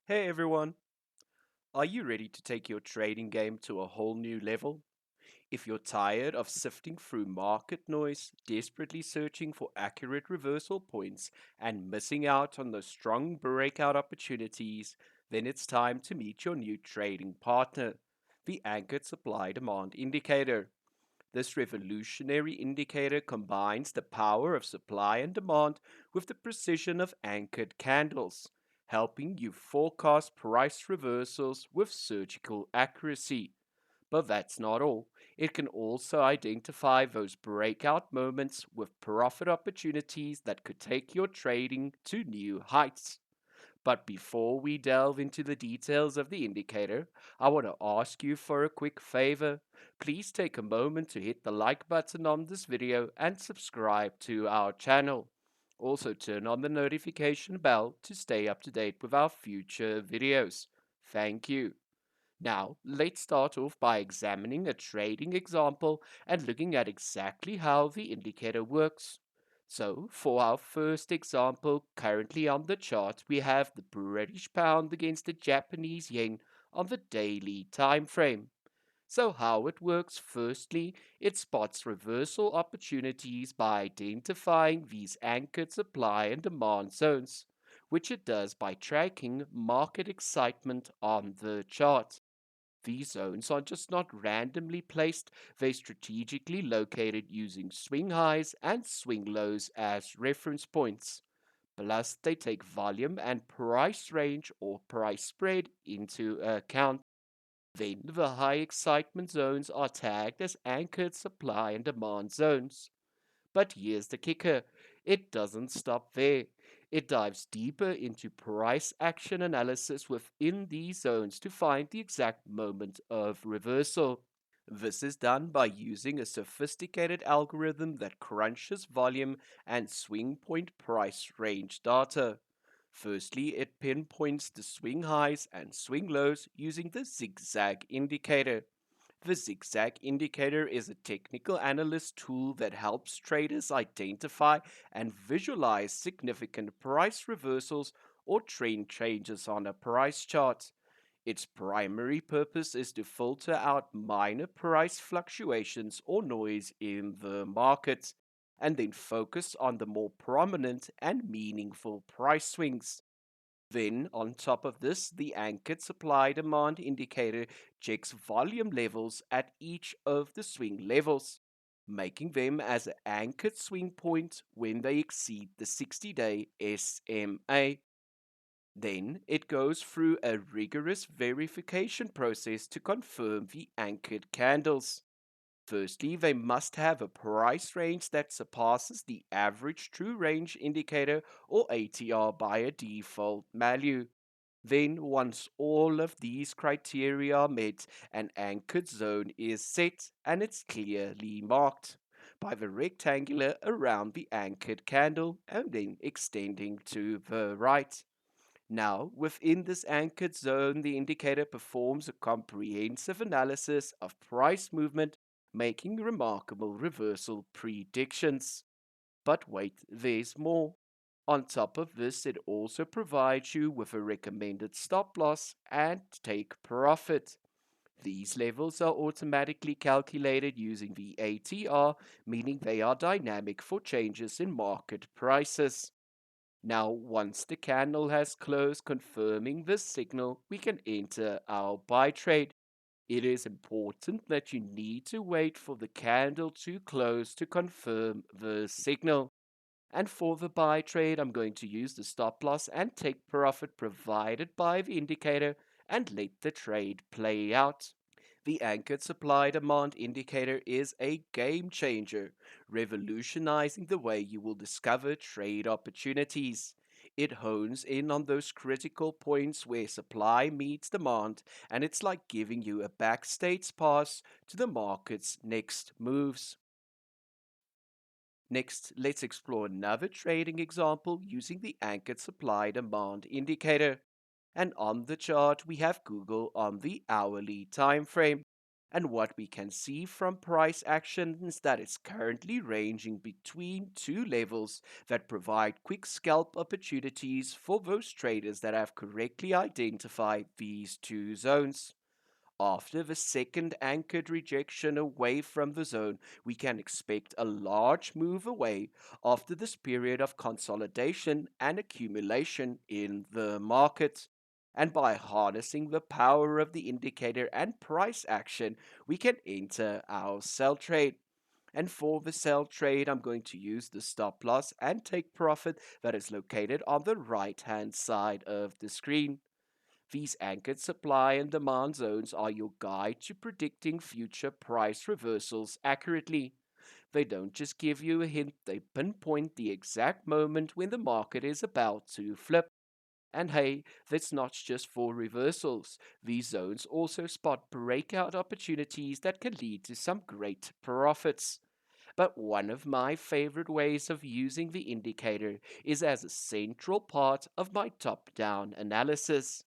Hey everyone, are you ready to take your trading game to a whole new level? If you're tired of sifting through market noise, desperately searching for accurate reversal points, and missing out on those strong breakout opportunities, then it's time to meet your new trading partner, the anchored supply demand indicator. This revolutionary indicator combines the power of supply and demand with the precision of anchored candles, helping you forecast price reversals with surgical accuracy. But that's not all. It can also identify those breakout moments with profit opportunities that could take your trading to new heights. But before we delve into the details of the indicator, I want to ask you for a quick favor. Please take a moment to hit the like button on this video and subscribe to our channel. Also, turn on the notification bell to stay up to date with our future videos. Thank you. Now, let's start off by examining a trading example and looking at exactly how the indicator works. So, for our first example, currently on the chart, we have the British pound against the Japanese yen on the daily time frame. So, how it works, firstly, it spots reversal opportunities by identifying these anchored supply and demand zones, which it does by tracking market excitement on the chart. These zones are just not randomly placed, they're strategically located using swing highs and swing lows as reference points. Plus, they take volume and price range or price spread into account. Then, the high excitement zones are tagged as anchored supply and demand zones. But here's the kicker, it doesn't stop there. It dives deeper into price action analysis within these zones to find the exact moment of reversal. This is done by using a sophisticated algorithm that crunches volume and swing point price range data. Firstly, it pinpoints the swing highs and swing lows using the zigzag indicator. The zigzag indicator is a technical analyst tool that helps traders identify and visualize significant price reversals or trend changes on a price chart. Its primary purpose is to filter out minor price fluctuations or noise in the market, and then focus on the more prominent and meaningful price swings. Then, on top of this, the anchored supply demand indicator checks volume levels at each of the swing levels, making them as an anchored swing point when they exceed the 60-day SMA. Then it goes through a rigorous verification process to confirm the anchored candles. Firstly, they must have a price range that surpasses the average true range indicator or ATR by a default value. Then, once all of these criteria are met, an anchored zone is set and it's clearly marked by the rectangular around the anchored candle and then extending to the right. Now, within this anchored zone, the indicator performs a comprehensive analysis of price movement, making remarkable reversal predictions. But wait, there's more. On top of this, it also provides you with a recommended stop loss and take profit. These levels are automatically calculated using the ATR, meaning they are dynamic for changes in market prices. Now, once the candle has closed confirming this signal, we can enter our buy trade. It is important that you need to wait for the candle to close to confirm the signal. And for the buy trade, I'm going to use the stop loss and take profit provided by the indicator and let the trade play out. The anchored supply demand indicator is a game changer, revolutionizing the way you will discover trade opportunities. It hones in on those critical points where supply meets demand, and it's like giving you a backstage pass to the market's next moves. Next, let's explore another trading example using the anchored supply demand indicator. And on the chart, we have Google on the hourly time frame. And what we can see from price action is that it's currently ranging between two levels that provide quick scalp opportunities for those traders that have correctly identified these two zones. After the second anchored rejection away from the zone, we can expect a large move away after this period of consolidation and accumulation in the market. And by harnessing the power of the indicator and price action, we can enter our sell trade. And for the sell trade, I'm going to use the stop loss and take profit that is located on the right hand side of the screen. These anchored supply and demand zones are your guide to predicting future price reversals accurately. They don't just give you a hint, they pinpoint the exact moment when the market is about to flip. And hey, that's not just for reversals. These zones also spot breakout opportunities that can lead to some great profits. But one of my favorite ways of using the indicator is as a central part of my top down analysis.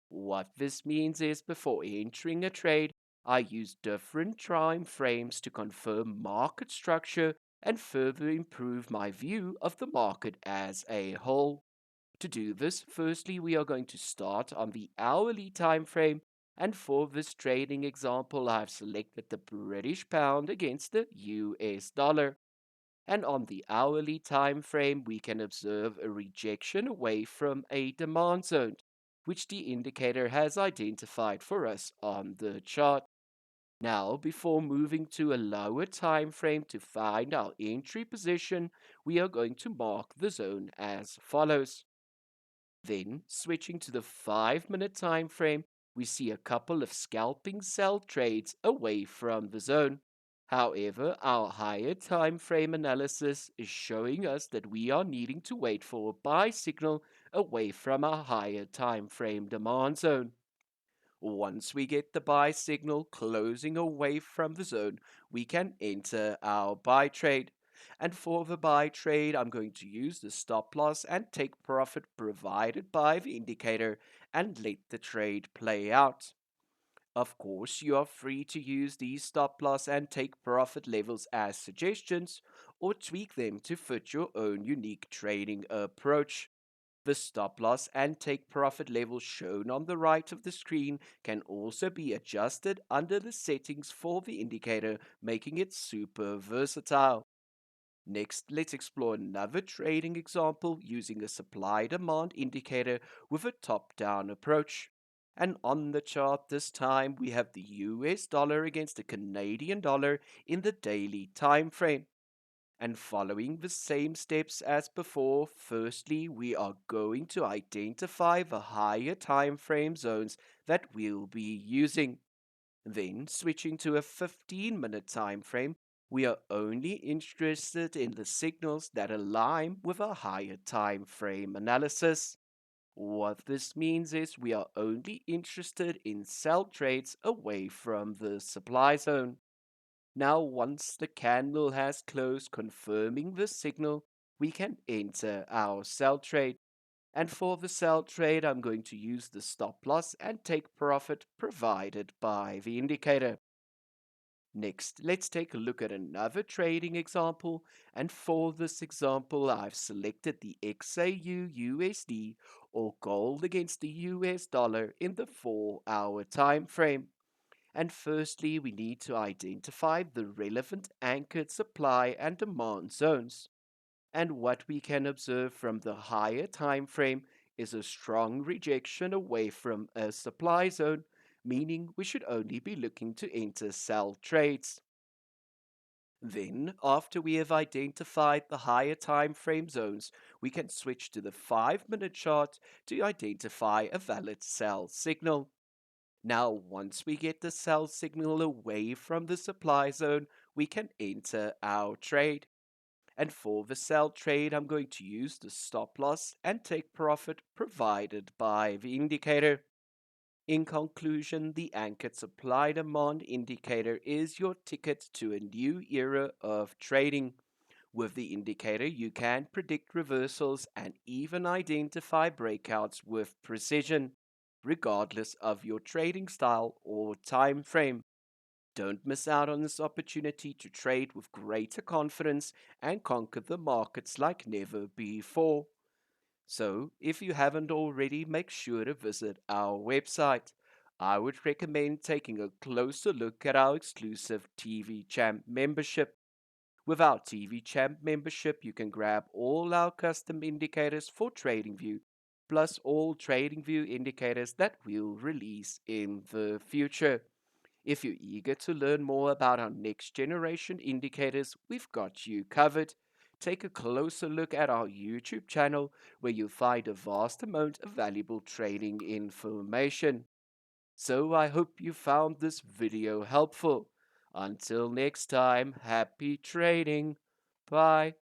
What this means is before entering a trade, I use different time frames to confirm market structure and further improve my view of the market as a whole. To do this, firstly, we are going to start on the hourly time frame, and for this trading example, I've selected the British pound against the US dollar. And on the hourly time frame, we can observe a rejection away from a demand zone, which the indicator has identified for us on the chart. Now, before moving to a lower time frame to find our entry position, we are going to mark the zone as follows. Then, switching to the 5-minute time frame, we see a couple of scalping sell trades away from the zone. However, our higher time frame analysis is showing us that we are needing to wait for a buy signal away from our higher time frame demand zone. Once we get the buy signal closing away from the zone, we can enter our buy trade. And for the buy trade, I'm going to use the stop loss and take profit provided by the indicator and let the trade play out. Of course, you are free to use these stop loss and take profit levels as suggestions or tweak them to fit your own unique trading approach. The stop loss and take profit levels shown on the right of the screen can also be adjusted under the settings for the indicator, making it super versatile. Next, let's explore another trading example using a supply demand indicator with a top down approach. And on the chart this time, we have the US dollar against the Canadian dollar in the daily time frame. And following the same steps as before, firstly, we are going to identify the higher time frame zones that we'll be using. Then, switching to a 15-minute time frame, we are only interested in the signals that align with a higher time frame analysis. What this means is we are only interested in sell trades away from the supply zone. Now, once the candle has closed confirming the signal, we can enter our sell trade. And for the sell trade, I'm going to use the stop loss and take profit provided by the indicator. Next, let's take a look at another trading example. And for this example, I've selected the XAU USD or gold against the US dollar in the 4-hour time frame. And firstly, we need to identify the relevant anchored supply and demand zones. And what we can observe from the higher time frame is a strong rejection away from a supply zone, meaning we should only be looking to enter sell trades. Then, after we have identified the higher time frame zones, we can switch to the 5-minute chart to identify a valid sell signal. Now, once we get the sell signal away from the supply zone, we can enter our trade. And for the sell trade, I'm going to use the stop loss and take profit provided by the indicator. In conclusion, the anchored supply demand indicator is your ticket to a new era of trading. With the indicator, you can predict reversals and even identify breakouts with precision, regardless of your trading style or time frame. Don't miss out on this opportunity to trade with greater confidence and conquer the markets like never before. So, if you haven't already, make sure to visit our website. I would recommend taking a closer look at our exclusive TV Champ membership. With our TV Champ membership, you can grab all our custom indicators for TradingView, plus all TradingView indicators that we'll release in the future. If you're eager to learn more about our next generation indicators, we've got you covered. Take a closer look at our YouTube channel where you'll find a vast amount of valuable trading information. So I hope you found this video helpful. Until next time, happy trading. Bye.